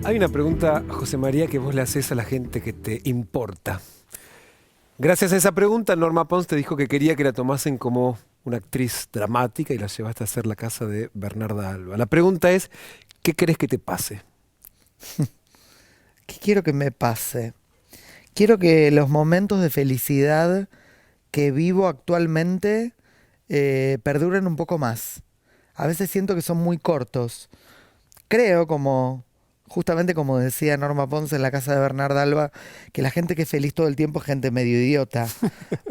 Hay una pregunta, José María, que vos le haces a la gente que te importa. Gracias a esa pregunta, Norma Pons te dijo que quería que la tomasen como una actriz dramática y la llevaste a hacer La casa de Bernarda Alba. La pregunta es, ¿qué querés que te pase? ¿Qué quiero que me pase? Quiero que los momentos de felicidad que vivo actualmente perduren un poco más. A veces siento que son muy cortos. Creo, justamente como decía Norma Ponce en La casa de Bernarda Alba, que la gente que es feliz todo el tiempo es gente medio idiota,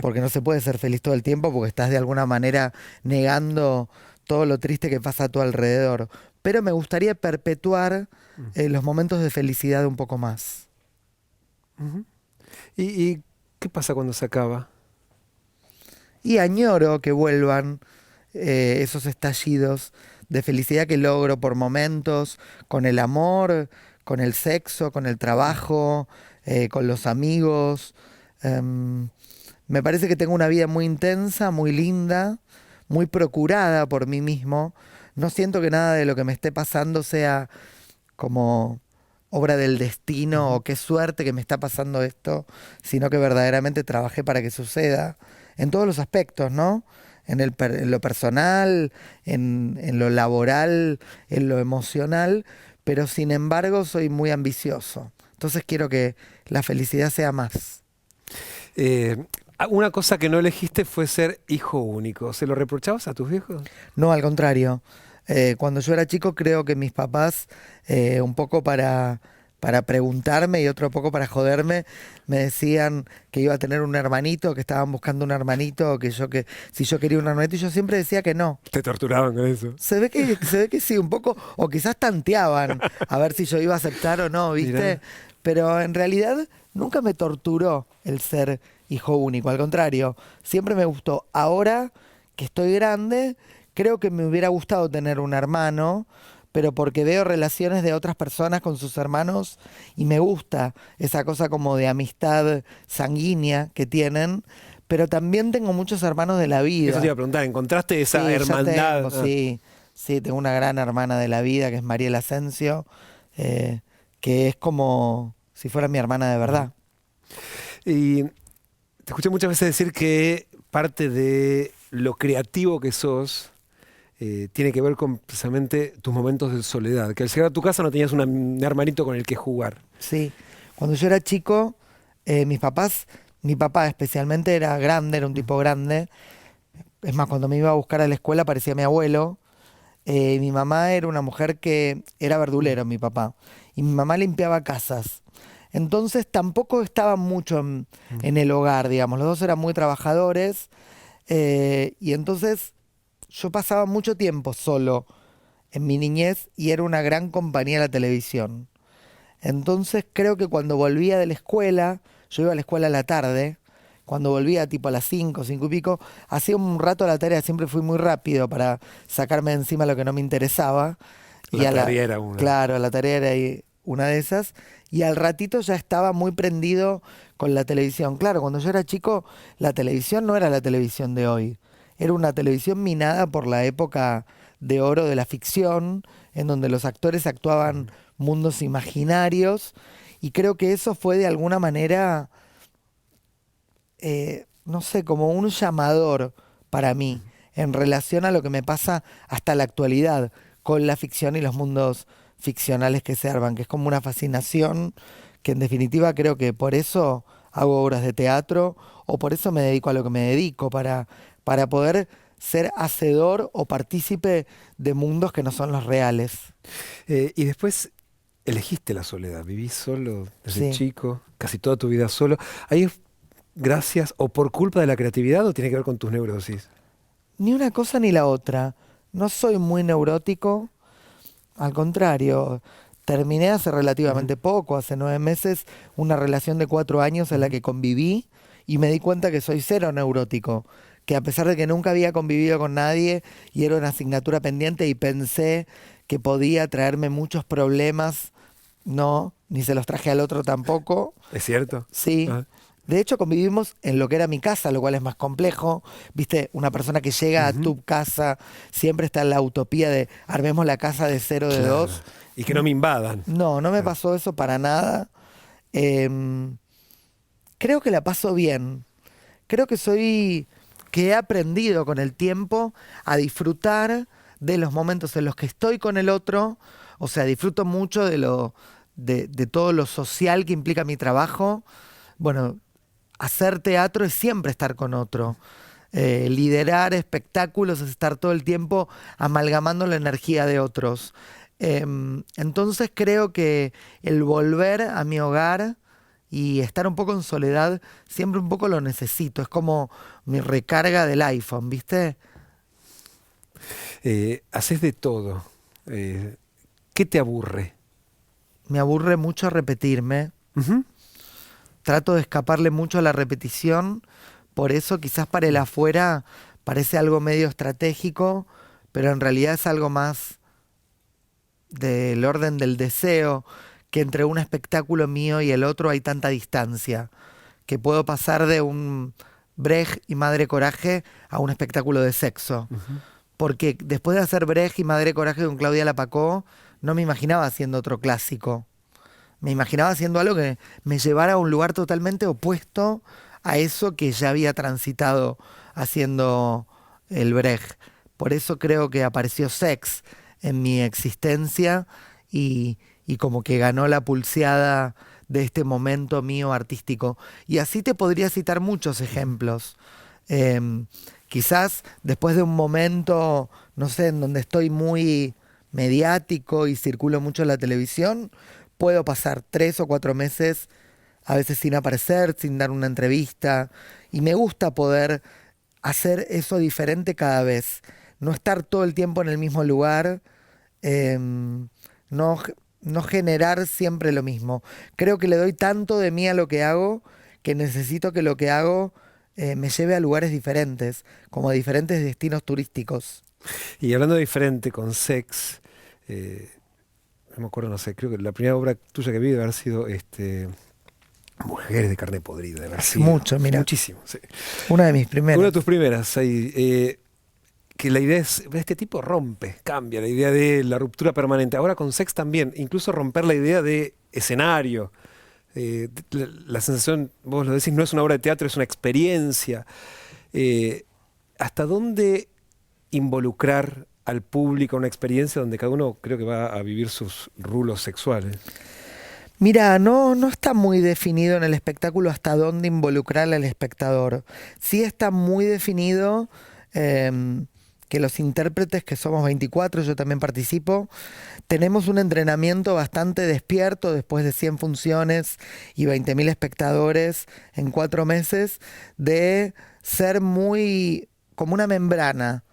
porque no se puede ser feliz todo el tiempo porque estás de alguna manera negando todo lo triste que pasa a tu alrededor. Pero me gustaría perpetuar los momentos de felicidad un poco más. Ujú. ¿Y qué pasa cuando se acaba? Y añoro que vuelvan esos estallidos de felicidad que logro por momentos, con el amor, con el sexo, con el trabajo, con los amigos. Em, Me parece que tengo una vida muy intensa, muy linda, muy procurada por mí mismo. No siento que nada de lo que me esté pasando sea como obra del destino Ujú. o qué suerte que me está pasando esto, sino que verdaderamente trabajé para que suceda en todos los aspectos, ¿no? En lo personal, en lo laboral, en lo emocional, pero sin embargo soy muy ambicioso. Entonces quiero que la felicidad sea más. Eh, una cosa que no elegiste fue ser hijo único. ¿Se lo reprochabas a tus viejos? No, al contrario. Cuando yo era chico creo que mis papás, un poco para preguntarme y otro poco para joderme, me decían que iba a tener un hermanito, que estaban buscando un hermanito, que si yo quería un hermanito, y yo siempre decía que no. Te torturaban con eso. Se ve que sí, un poco, o quizás tanteaban a ver si yo iba a aceptar o no, ¿viste? Mira. Pero en realidad nunca me torturó el ser hijo único, al contrario, siempre me gustó. Ahora que estoy grande, creo que me hubiera gustado tener un hermano, pero porque veo relaciones de otras personas con sus hermanos y me gusta esa cosa como de amistad sanguínea que tienen, pero también tengo muchos hermanos de la Eso te iba vida. a preguntar, ¿encontraste esa Sí, ya tengo, hermandad? sí. Sí, tengo una gran hermana de la vida que es Mariela Asensio, eh, que es como si fuera mi hermana de Ujú. verdad. Y te escuché muchas veces decir que parte de lo creativo que sos tiene que ver con precisamente tus momentos de soledad, que al llegar a tu casa no tenías un hermanito con el que jugar. Sí. Cuando yo era chico, mis papás, mi papá especialmente era grande, era un Ujú. tipo grande. Es más, cuando me iba a buscar a la escuela parecía mi abuelo. Mi mamá era una mujer que era Mm. verdulero, mi papá. Y mi mamá limpiaba casas. Entonces tampoco estaba mucho Mm. en el hogar, digamos. Los dos eran muy trabajadores. Y entonces yo pasaba mucho tiempo solo en mi niñez y era una gran compañía la televisión. Entonces creo que cuando volvía de la escuela, yo iba a la escuela a la tarde, cuando volvía tipo a las 5, 5 y pico, hacía un rato la tarea, siempre fui muy rápido para sacarme de encima lo que no me interesaba. Y La a la, tarea era una. claro, la tarea era ahí una de esas. Y al ratito ya estaba muy prendido con la televisión. Claro, cuando yo era chico, la televisión no era la televisión de hoy. Era una televisión minada por la época de oro de la ficción, en donde los actores actuaban mundos imaginarios. Y creo que eso fue de alguna manera, no sé, como un llamador para mí en relación a lo que me pasa hasta la actualidad con la ficción y los mundos ficcionales que se arman, que es como una fascinación que en definitiva creo que por eso hago obras de teatro o por eso me dedico a lo que me dedico, para poder ser hacedor o partícipe de mundos que no son los reales. Y después elegiste la soledad, vivís solo desde Sí. chico, casi toda tu vida solo. ¿Ahí es gracias o por culpa de la creatividad o tiene que ver con tus neurosis? Ni una cosa ni la otra. No soy muy neurótico, al contrario, terminé hace Ujú. relativamente poco, hace 9 meses, una relación de 4 años en la Ujú. que conviví y me di cuenta que soy cero neurótico, que a pesar de que nunca había convivido con nadie y era una asignatura pendiente y pensé que podía traerme muchos problemas, no, ni se los traje al otro tampoco. ¿Es cierto? Sí, Ah. De hecho, convivimos en lo que era mi casa, lo cual es más complejo. Viste, una persona que llega a Ujú, tu casa siempre está en la utopía de armemos la casa de cero de claro. dos. Y que no me invadan. No, no me Claro. pasó eso para nada. Em, Creo que la paso bien. Creo que he aprendido con el tiempo a disfrutar de los momentos en los que estoy con el otro. O sea, disfruto mucho de todo lo social que implica mi trabajo. Bueno, hacer teatro es siempre estar con otro. Liderar espectáculos es estar todo el tiempo amalgamando la energía de otros. Entonces creo que el volver a mi hogar y estar un poco en soledad, siempre un poco lo necesito. Es como mi recarga del iPhone, ¿viste? Haces de todo. Eh, ¿Qué te aburre? Me aburre mucho repetirme. Ujú. Trato de escaparle mucho a la repetición. Por eso quizás para el afuera parece algo medio estratégico, pero en realidad es algo más del orden del deseo, que entre un espectáculo mío y el otro hay tanta distancia, que puedo pasar de un Brecht y Madre Coraje a un espectáculo de sexo. Ujú. Porque después de hacer Brecht y Madre Coraje con Claudia Lapacó, no me imaginaba haciendo otro clásico. Me imaginaba haciendo algo que me llevara a un lugar totalmente opuesto a eso que ya había transitado haciendo el Brecht. Por eso creo que apareció Sex en mi existencia y como que ganó la pulseada de este momento mío artístico. Y así te podría citar muchos ejemplos. Em, Quizás después de un momento, no sé, en donde estoy muy mediático y circulo mucho en la televisión, puedo pasar 3 o 4 meses, a veces sin aparecer, sin dar una entrevista, y me gusta poder hacer eso diferente cada vez. No estar todo el tiempo en el mismo lugar, em, no generar siempre lo mismo. Creo que le doy tanto de mí a lo que hago que necesito que lo que hago me lleve a lugares diferentes, como a diferentes destinos turísticos. Y hablando de diferente, con sex, eh, no me acuerdo, no sé, creo que la primera obra tuya que vi debe haber sido Mujeres de carne podrida, debe haber Hace sido. mucho, mira, Muchísimo, sí. una de mis Una de primeras. tus primeras, ahí, que la idea es, este tipo rompe, cambia la idea de la ruptura permanente. Ahora con sex también, incluso romper la idea de escenario. La sensación, vos lo decís, no es una obra de teatro, es una experiencia. Eh, ¿Hasta dónde involucrar al público en una experiencia donde cada uno creo que va a vivir sus rulos sexuales? Mira, no está muy definido en el espectáculo hasta dónde involucrar al espectador. Sí está muy definido que los intérpretes, que somos 24, yo también participo, tenemos un entrenamiento bastante despierto después de 100 funciones y 20.000 espectadores en 4 meses, de ser muy como una membrana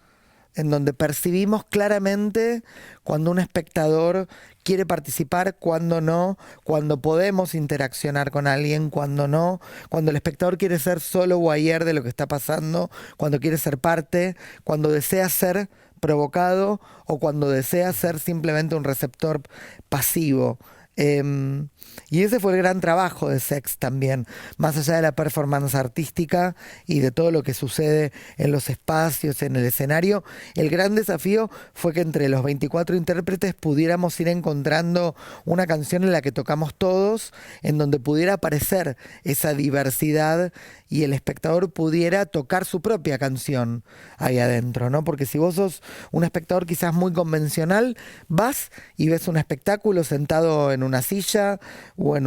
en donde percibimos claramente cuando un espectador quiere participar, cuando no, cuando podemos interaccionar con alguien, cuando no, cuando el espectador quiere ser solo voyeur de lo que está pasando, cuando quiere ser parte, cuando desea ser provocado o cuando desea ser simplemente un receptor pasivo. Em, y ese fue el gran trabajo de Sex también, más allá de la performance artística y de todo lo que sucede en los espacios, en el escenario. El gran desafío fue que entre los 24 intérpretes pudiéramos ir encontrando una canción en la que tocamos todos, en donde pudiera aparecer esa diversidad y el espectador pudiera tocar su propia canción ahí adentro, ¿no? Porque si vos sos un espectador quizás muy convencional, vas y ves un espectáculo sentado en una silla o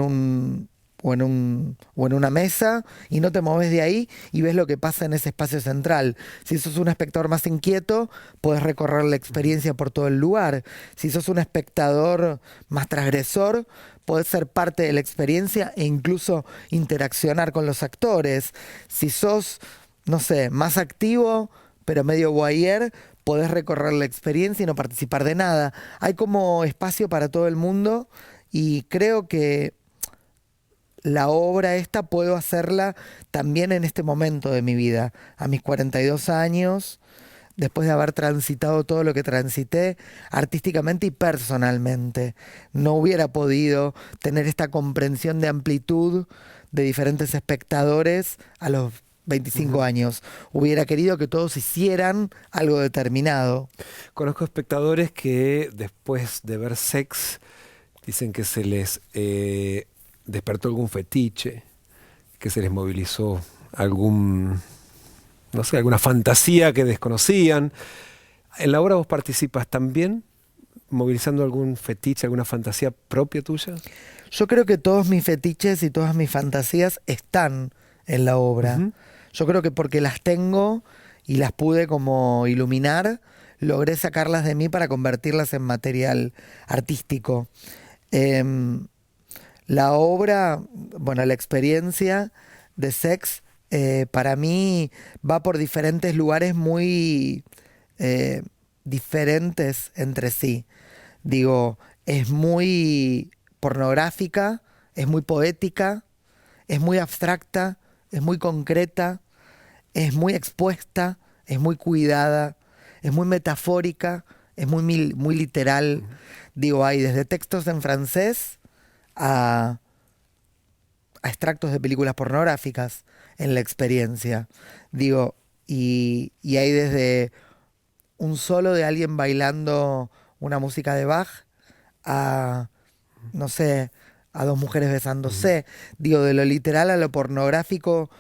o en una mesa y no te moves de ahí y ves lo que pasa en ese espacio central. Si sos un espectador más inquieto, podés recorrer la experiencia por todo el lugar. Si sos un espectador más transgresor, podés ser parte de la experiencia e incluso interaccionar con los actores. Si sos, no sé, más activo, pero medio voyeur, podés recorrer la experiencia y no participar de nada. Hay como espacio para todo el mundo y creo que la obra esta puedo hacerla también en este momento de mi vida, a mis 42 años, después de haber transitado todo lo que transité artísticamente y personalmente. No hubiera podido tener esta comprensión de amplitud de diferentes espectadores a los 25 años. Hubiera querido que todos hicieran algo determinado. Conozco espectadores que después de ver Sex dicen que se les despertó algún fetiche, que se les movilizó algún, no sé, alguna fantasía que desconocían. ¿En la obra vos participas también movilizando algún fetiche, alguna fantasía propia tuya? Yo creo que todos mis fetiches y todas mis fantasías están en la obra. Ujú. Yo creo que porque las tengo y las pude como iluminar, logré sacarlas de mí para convertirlas en material artístico. Em, la obra, bueno, la experiencia de Sex, para mí va por diferentes lugares muy eh, diferentes entre sí. Digo, es muy pornográfica, es muy poética, es muy abstracta, es muy concreta, es muy expuesta, es muy cuidada, es muy metafórica, es muy literal. Digo, hay desde textos en francés a, a extractos de películas pornográficas en la experiencia. Digo, y hay desde un solo de alguien bailando una música de Bach a, no sé, a dos mujeres Ujú. besándose. Digo, de lo literal a lo pornográfico,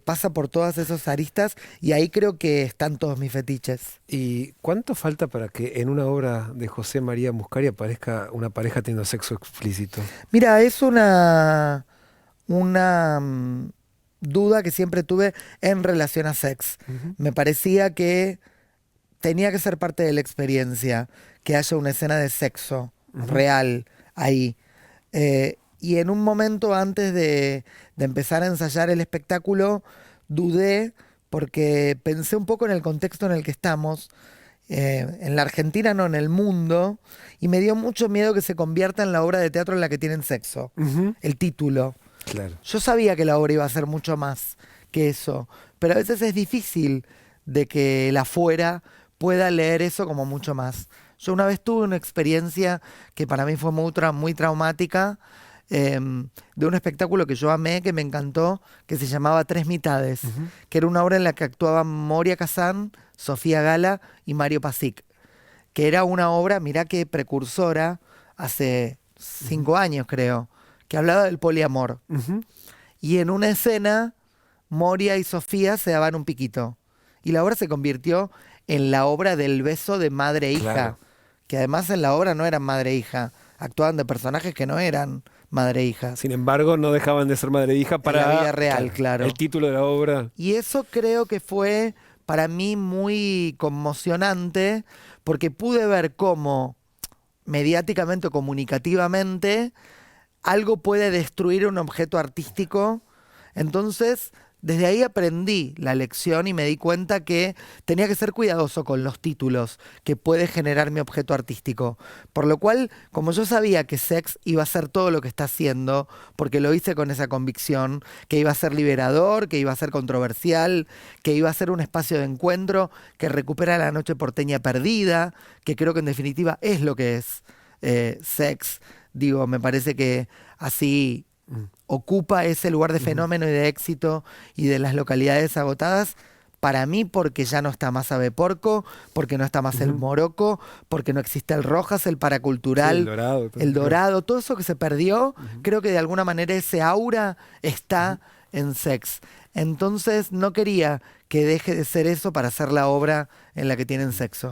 pasa por todas esas aristas y ahí creo que están todos mis fetiches. ¿Y cuánto falta para que en una obra de José María Muscari aparezca una pareja teniendo sexo explícito? Mira, es una duda que siempre tuve en relación a Sex. Ujú. Me parecía que tenía que ser parte de la experiencia, que haya una escena de sexo Ujú. real ahí. Y en un momento antes de empezar a ensayar el espectáculo, dudé porque pensé un poco en el contexto en el que estamos, en la Argentina, no en el mundo, y me dio mucho miedo que se convierta en la obra de teatro en la que tienen sexo, Ujú. el título. Claro. Yo sabía que la obra iba a ser mucho más que eso, pero a veces es difícil de que el afuera pueda leer eso como mucho más. Yo una vez tuve una experiencia que para mí fue muy traumática, de un espectáculo que yo amé, que me encantó, que se llamaba Tres Mitades, Ujú. que era una obra en la que actuaban Moria Kazan, Sofía Gala y Mario Pasic, que era una obra, mirá qué precursora, hace Ujú. 5 años creo, que hablaba del poliamor. Ujú. Y en una escena, Moria y Sofía se daban un piquito. Y la obra se convirtió en la obra del beso de madre e Claro. hija. Que además en la obra no eran madre e hija. Actuaban de personajes que no eran madre e hija. Sin embargo, no dejaban de ser madre e hija En la vida para, real, claro, el claro. título de la obra. Y eso creo que fue para mí muy conmocionante porque pude ver cómo mediáticamente o comunicativamente algo puede destruir un objeto artístico. Entonces, desde ahí aprendí la lección y me di cuenta que tenía que ser cuidadoso con los títulos que puede generar mi objeto artístico. Por lo cual, como yo sabía que Sex iba a ser todo lo que está haciendo, porque lo hice con esa convicción, que iba a ser liberador, que iba a ser controversial, que iba a ser un espacio de encuentro que recupera la noche porteña perdida, que creo que en definitiva es lo que es Sex. Digo, me parece que así Mm. ocupa ese lugar de Ujú. fenómeno y de éxito y de las localidades agotadas, para mí porque ya no está más Ave Porco, porque no está más el Ujú. Moroco, porque no existe el Rojas, el Sí, el Paracultural, dorado. Todo, el claro. Dorado, todo eso que se perdió, Ujú. creo que de alguna manera ese aura Ujú. está en Sex. Entonces no quería que deje de ser eso para hacer la obra en la que tienen sexo.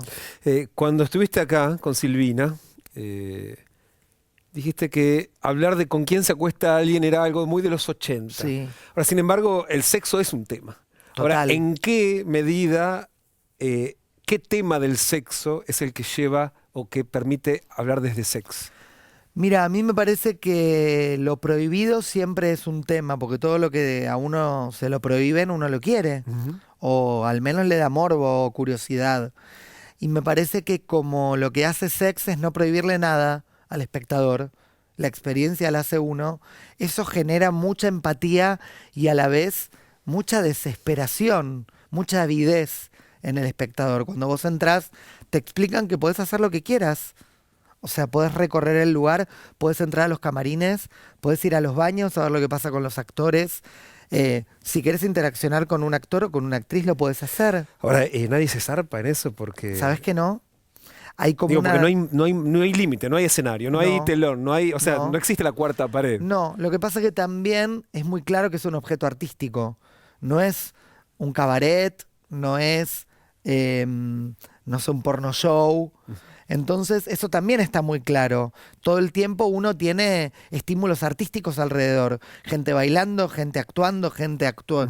Cuando estuviste acá con Silvina, eh, dijiste que hablar de con quién se acuesta alguien era algo muy de los 80. Sí, Ahora, sin embargo, el sexo es un tema. Ahora, total. ¿en qué medida, qué tema del sexo es el que lleva o que permite hablar desde sex? Mira, a mí me parece que lo prohibido siempre es un tema, porque todo lo que a uno se lo prohíben, uno lo quiere, Ujú. o al menos le da morbo o curiosidad. Y me parece que como lo que hace Sex es no prohibirle nada al espectador, la experiencia la hace uno, eso genera mucha empatía y a la vez mucha desesperación, mucha avidez en el espectador. Cuando vos entrás, te explican que podés hacer lo que quieras. O sea, podés recorrer el lugar, podés entrar a los camarines, podés ir a los baños a ver lo que pasa con los actores. Si querés interaccionar con un actor o con una actriz, lo podés hacer. Ahora, nadie se zarpa en eso porque... ¿Sabés que no? Hay como Digo, una... porque no hay límite, no hay escenario, no hay No, telón, o sea, no. no existe la cuarta pared. No, lo que pasa es que también es muy claro que es un objeto artístico. No es un cabaret, no es, no sé, un porno show. Entonces, eso también está muy claro. Todo el tiempo uno tiene estímulos artísticos alrededor. Gente bailando, gente actuando, Ujú.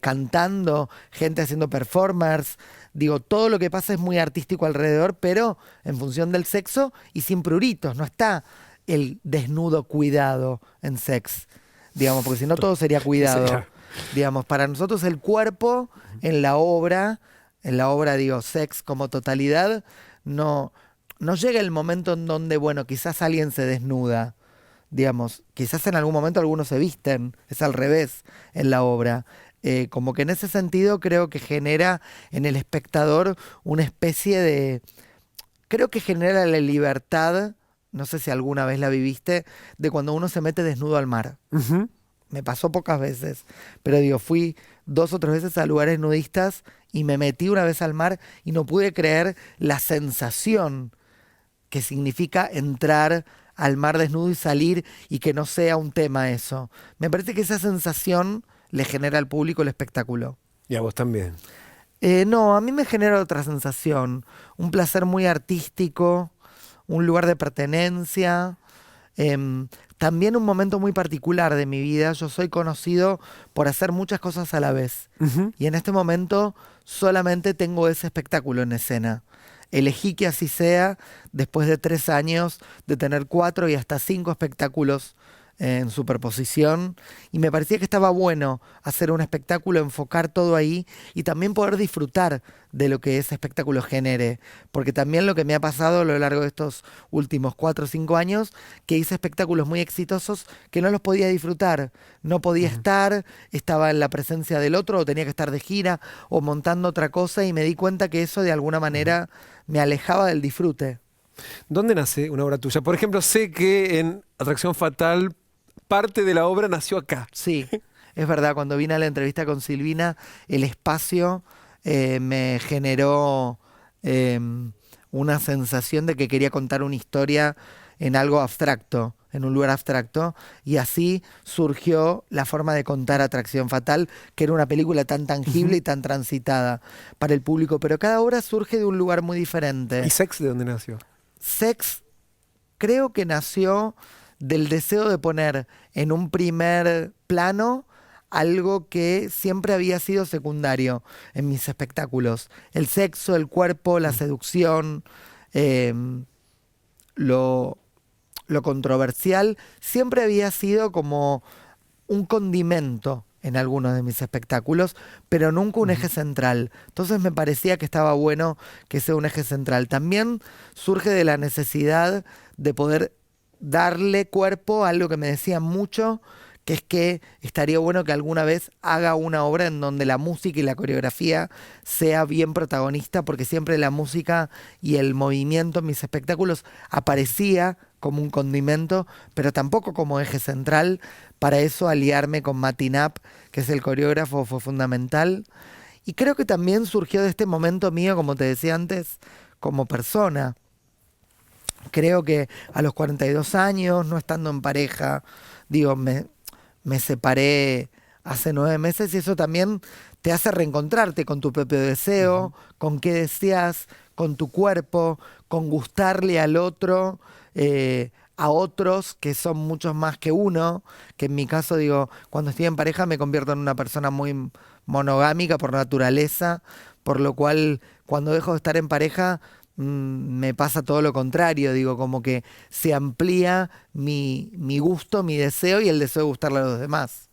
cantando, gente haciendo performers. Digo, todo lo que pasa es muy artístico alrededor, pero en función del sexo y sin pruritos. No está el desnudo cuidado en sex, digamos, porque si no todo sería Sí, cuidado. claro. Digamos, para nosotros el cuerpo en la obra digo, sex como totalidad, no, no llega el momento en donde, bueno, quizás alguien se desnuda, digamos, quizás en algún momento algunos se visten, es al revés en la obra. Como que en ese sentido creo que genera en el espectador una especie de, creo que genera la libertad, no sé si alguna vez la viviste, de cuando uno se mete desnudo al mar. Ujú. Me pasó pocas veces, pero digo, fui 2 o 3 veces a lugares nudistas y me metí una vez al mar y no pude creer la sensación que significa entrar al mar desnudo y salir y que no sea un tema eso. Me parece que esa sensación le genera al público el espectáculo. Y a vos también. No, a mí me genera otra sensación, un placer muy artístico, un lugar de pertenencia, también un momento muy particular de mi vida. Yo soy conocido por hacer muchas cosas a la vez Ujú. y en este momento solamente tengo ese espectáculo en escena. Elegí que así sea después de 3 años de tener 4 y hasta 5 espectáculos en superposición y me parecía que estaba bueno hacer un espectáculo, enfocar todo ahí y también poder disfrutar de lo que ese espectáculo genere, porque también lo que me ha pasado a lo largo de estos últimos 4 o 5 años, que hice espectáculos muy exitosos que no los podía disfrutar, no podía Ujú. estar, estaba en la presencia del otro o tenía que estar de gira o montando otra cosa y me di cuenta que eso de alguna Ujú. manera me alejaba del disfrute. ¿Dónde nace una obra tuya? Por ejemplo, sé que en Atracción Fatal parte de la obra nació acá. Sí, es verdad, cuando vine a la entrevista con Silvina, el espacio me generó una sensación de que quería contar una historia en algo abstracto, en un lugar abstracto, y así surgió la forma de contar Atracción Fatal, que era una película tan tangible Ujú. y tan transitada para el público, pero cada obra surge de un lugar muy ¿Y diferente. Sex de dónde nació? Sex creo que nació del deseo de poner en un primer plano algo que siempre había sido secundario en mis espectáculos. El sexo, el cuerpo, la Mm. seducción, em, lo, lo controversial, siempre había sido como un condimento en algunos de mis espectáculos, pero nunca un Ujú. eje central. Entonces me parecía que estaba bueno que sea un eje central. También surge de la necesidad de poder darle cuerpo a algo que me decían mucho, que es que estaría bueno que alguna vez haga una obra en donde la música y la coreografía sea bien protagonista, porque siempre la música y el movimiento en mis espectáculos aparecía como un condimento, pero tampoco como eje central. Para eso aliarme con Mati Knapp, que es el coreógrafo, fue fundamental. Y creo que también surgió de este momento mío, como te decía antes, como persona. Creo que a los 42 años, no estando en pareja, digo, me separé hace 9 meses y eso también te hace reencontrarte con tu propio Ujú. deseo, con qué deseas, con tu cuerpo, con gustarle al otro, a otros que son muchos más que uno, que en mi caso digo, cuando estoy en pareja me convierto en una persona muy monogámica por naturaleza, por lo cual cuando dejo de estar en pareja me pasa todo lo contrario, digo, como que se amplía mi gusto, mi deseo y el deseo de gustarle a los demás.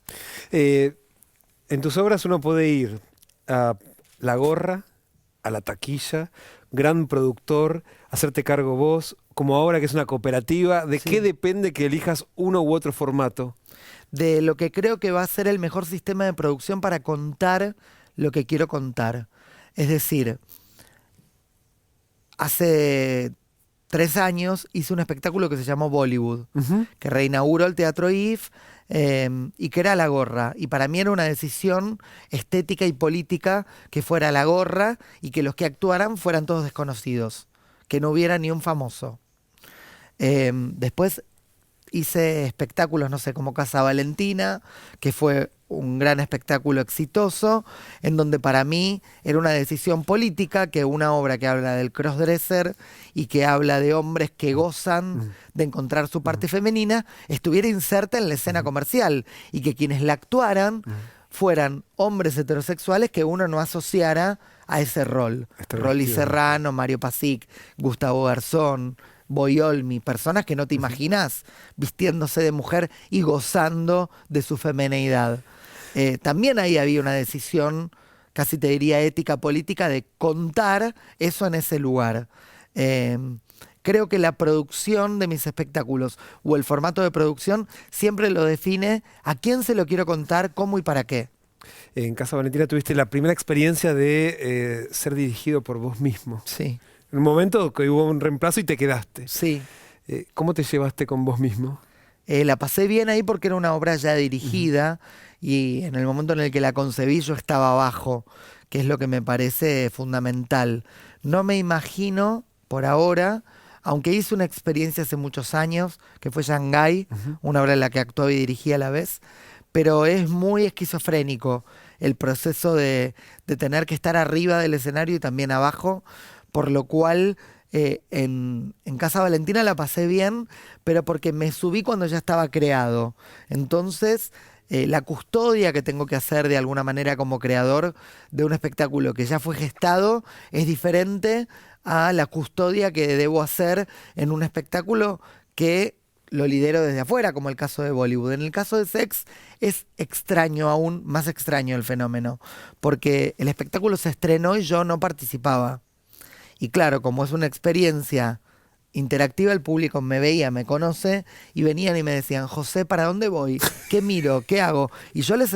Eh, en tus obras uno puede ir a La Gorra, a La Taquilla, gran productor, hacerte cargo vos, como ahora que es una cooperativa. ¿De qué Sí. depende que elijas uno u otro formato? De lo que creo que va a ser el mejor sistema de producción para contar lo que quiero contar. Es decir, hace 3 años hice un espectáculo que se llamó Bollywood, que reinauguró el Teatro IF y que era La Gorra. Y para mí era una decisión estética y política que fuera La Gorra y que los que actuaran fueran todos desconocidos, que no hubiera ni un famoso. Después hice espectáculos, no sé, como Casa Valentina, que fue un gran espectáculo exitoso, en donde para mí era una decisión política que una obra que habla del crossdresser y que habla de hombres que gozan de encontrar su parte femenina, estuviera inserta en la escena comercial y que quienes la actuaran fueran hombres heterosexuales que uno no asociara a ese rol. Rolly Serrano, Mario Pasic, Gustavo Garzón, Boyolmi, personas que no te imaginas vistiéndose de mujer y gozando de su femineidad. También ahí había una decisión, casi te diría ética política, de contar eso en ese lugar. Creo que la producción de mis espectáculos o el formato de producción siempre lo define a quién se lo quiero contar, cómo y para qué. En Casa Valentina tuviste la primera experiencia de ser dirigido por vos mismo. Sí, En un momento que hubo un reemplazo y te quedaste. sí. ¿Cómo te llevaste con vos mismo? La pasé bien ahí porque era una obra ya dirigida y en el momento en el que la concebí yo estaba abajo, que es lo que me parece fundamental. No me imagino, por ahora, aunque hice una experiencia hace muchos años, que fue Shanghái, una obra en la que actuaba y dirigía a la vez, pero es muy esquizofrénico el proceso de tener que estar arriba del escenario y también abajo, por lo cual en Casa Valentina la pasé bien, pero porque me subí cuando ya estaba creado. Entonces, la custodia que tengo que hacer de alguna manera como creador de un espectáculo que ya fue gestado es diferente a la custodia que debo hacer en un espectáculo que lo lidero desde afuera, como el caso de Bollywood. En el caso de Sex es extraño, aún más extraño el fenómeno, porque el espectáculo se estrenó y yo no participaba. Y claro, como es una experiencia interactiva, el público me veía, me conoce, y venían y me decían, José, ¿para dónde voy? ¿Qué miro? ¿Qué hago? Y yo les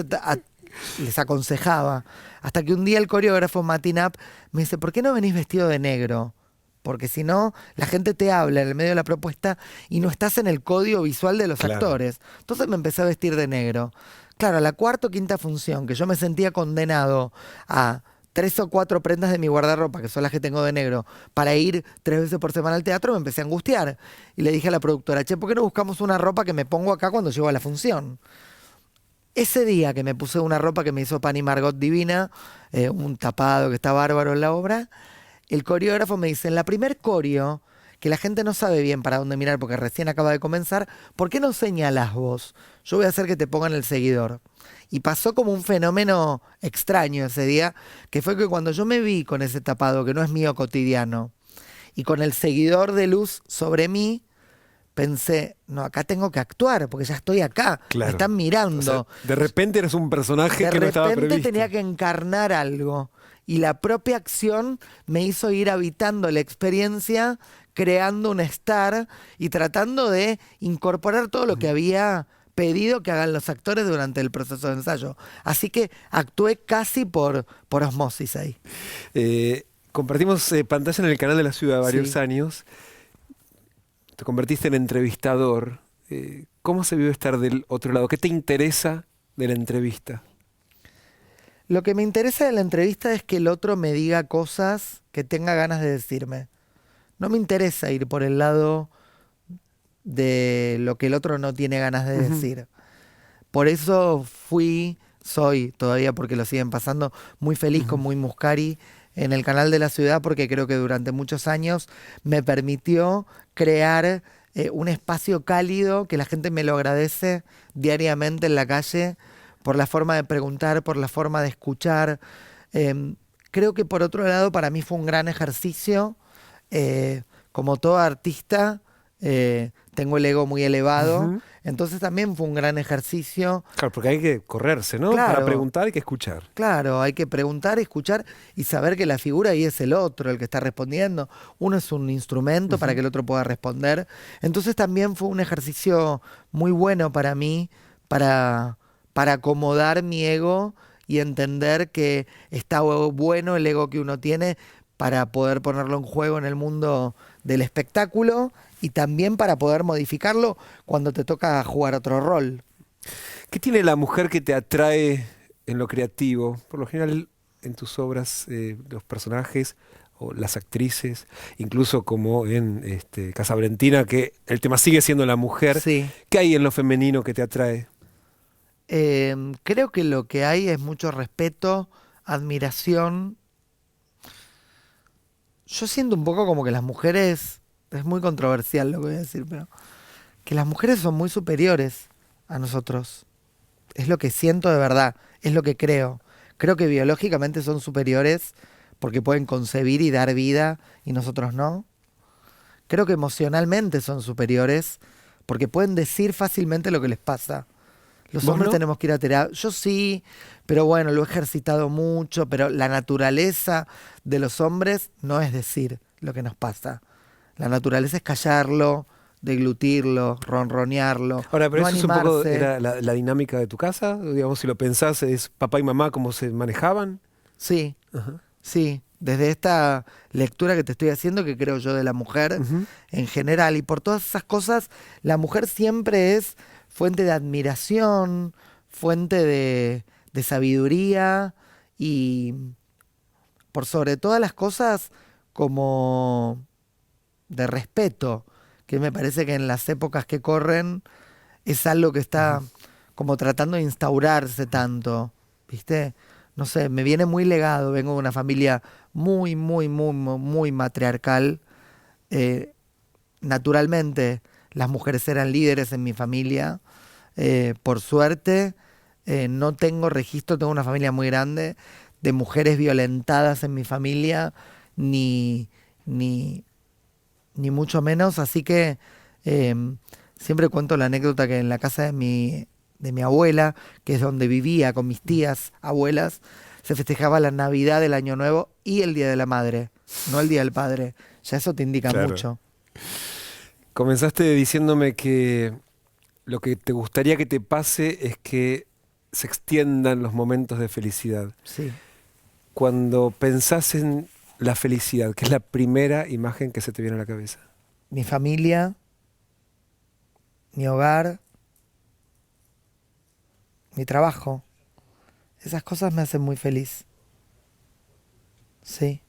aconsejaba. Hasta que un día el coreógrafo Matinap me dice, ¿por qué no venís vestido de negro? Porque si no, la gente te habla en el medio de la propuesta y no estás en el código visual de los actores. Entonces me empecé a vestir de negro. Claro, a la cuarta o quinta función, que yo me sentía condenado a 3 o 4 prendas de mi guardarropa, que son las que tengo de negro, para ir 3 veces por semana al teatro, me empecé a angustiar. Y le dije a la productora, che, ¿por qué no buscamos una ropa que me pongo acá cuando llego a la función? Ese día que me puse una ropa que me hizo Pani Margot divina, un tapado que está bárbaro en la obra, el coreógrafo me dice, en la primer coreo, que la gente no sabe bien para dónde mirar porque recién acaba de comenzar, ¿por qué no señalás vos? Yo voy a hacer que te pongan el seguidor. Y pasó como un fenómeno extraño ese día, que fue que cuando yo me vi con ese tapado, que no es mío cotidiano, y con el seguidor de luz sobre mí, pensé, no, acá tengo que actuar, porque ya estoy acá, me están mirando. O sea, de repente eres un personaje que no estaba previsto. De repente tenía que encarnar algo. Y la propia acción me hizo ir habitando la experiencia, creando un estar y tratando de incorporar todo lo que había pedido que hagan los actores durante el proceso de ensayo. Así que actué casi por osmosis ahí. Compartimos pantalla en el canal de La Ciudad varios años. Te convertiste en entrevistador. ¿Cómo se vive estar del otro lado? ¿Qué te interesa de la entrevista? Lo que me interesa de la entrevista es que el otro me diga cosas que tenga ganas de decirme. No me interesa ir por el lado de lo que el otro no tiene ganas de decir. Por eso soy todavía, porque lo siguen pasando, muy feliz con Muy Muscari en el canal de La Ciudad, porque creo que durante muchos años me permitió crear un espacio cálido que la gente me lo agradece diariamente en la calle, por la forma de preguntar, por la forma de escuchar. Creo que por otro lado para mí fue un gran ejercicio. Como todo artista, tengo el ego muy elevado, entonces también fue un gran ejercicio. Claro, porque hay que correrse, ¿no? Claro, para preguntar hay que escuchar. Claro, hay que preguntar, escuchar y saber que la figura ahí es el otro, el que está respondiendo. Uno es un instrumento para que el otro pueda responder. Entonces también fue un ejercicio muy bueno para mí, para acomodar mi ego y entender que está bueno el ego que uno tiene para poder ponerlo en juego en el mundo del espectáculo y también para poder modificarlo cuando te toca jugar otro rol. ¿Qué tiene la mujer que te atrae en lo creativo? Por lo general, en tus obras, los personajes o las actrices, incluso como en Casa Valentina, que el tema sigue siendo la mujer. Sí. ¿Qué hay en lo femenino que te atrae? Creo que lo que hay es mucho respeto, admiración. Yo siento un poco como que las mujeres, es muy controversial lo que voy a decir, pero que las mujeres son muy superiores a nosotros. Es lo que siento de verdad, es lo que creo. Creo que biológicamente son superiores porque pueden concebir y dar vida y nosotros no. Creo que emocionalmente son superiores porque pueden decir fácilmente lo que les pasa. Los ¿Vos hombres no? tenemos que ir a terapia. Yo sí, pero bueno, lo he ejercitado mucho, pero la naturaleza de los hombres no es decir lo que nos pasa. La naturaleza es callarlo, deglutirlo, ronronearlo, Ahora, pero no eso es un poco, animarse. era la dinámica de tu casa, digamos, si lo pensás, es papá y mamá cómo se manejaban. Sí, Ajá. sí, desde esta lectura que te estoy haciendo, que creo yo de la mujer Ujú. en general, y por todas esas cosas, la mujer siempre es fuente de admiración, fuente de sabiduría y por sobre todas las cosas como de respeto, que me parece que en las épocas que corren es algo que está como tratando de instaurarse tanto, ¿viste? No sé, me viene muy legado, vengo de una familia muy matriarcal. eh, Naturalmente, las mujeres eran líderes en mi familia. Por suerte, no tengo registro, tengo una familia muy grande, de mujeres violentadas en mi familia, ni, ni, ni mucho menos. Así que siempre cuento la anécdota que en la casa de mi abuela, que es donde vivía con mis tías, abuelas, se festejaba la Navidad, el Año Nuevo y el Día de la Madre, no el Día del Padre. Ya eso te indica Claro. mucho. Comenzaste diciéndome que lo que te gustaría que te pase es que se extiendan los momentos de felicidad. Sí. Cuando pensás en la felicidad, ¿qué es la primera imagen que se te viene a la cabeza? Mi familia, mi hogar, mi trabajo. Esas cosas me hacen muy feliz. Sí.